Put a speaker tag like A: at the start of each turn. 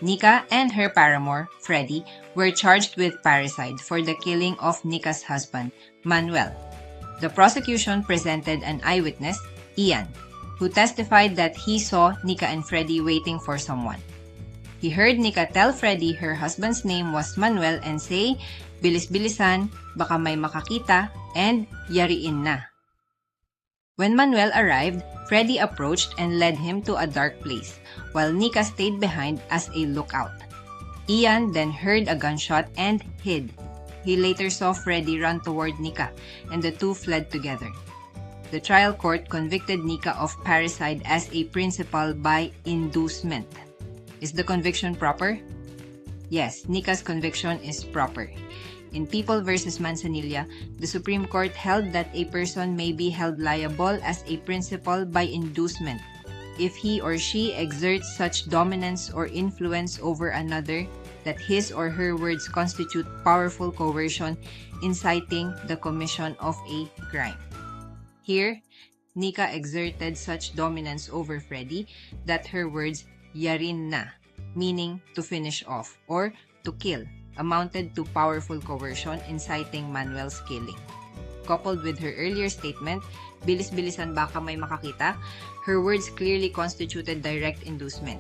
A: Nika and her paramour, Freddie, were charged with parricide for the killing of Nika's husband, Manuel. The prosecution presented an eyewitness, Ian, who testified that he saw Nika and Freddie waiting for someone. He heard Nika tell Freddie her husband's name was Manuel and say, "Bilis-bilisan, baka may makakita," and "Yariin na." When Manuel arrived, Freddie approached and led him to a dark place, while Nika stayed behind as a lookout. Ian then heard a gunshot and hid. He later saw Freddie run toward Nika, and the two fled together. The trial court convicted Nika of parricide as a principal by inducement. Is the conviction proper? Yes, Nika's conviction is proper. In People v. Manzanilla, the Supreme Court held that a person may be held liable as a principal by inducement if he or she exerts such dominance or influence over another that his or her words constitute powerful coercion inciting the commission of a crime. Here, Nika exerted such dominance over Freddie that her words "yarin na," meaning to finish off or to kill, amounted to powerful coercion inciting Manuel's killing. Coupled with her earlier statement, "Bilis-bilisan baka may makakita," her words clearly constituted direct inducement.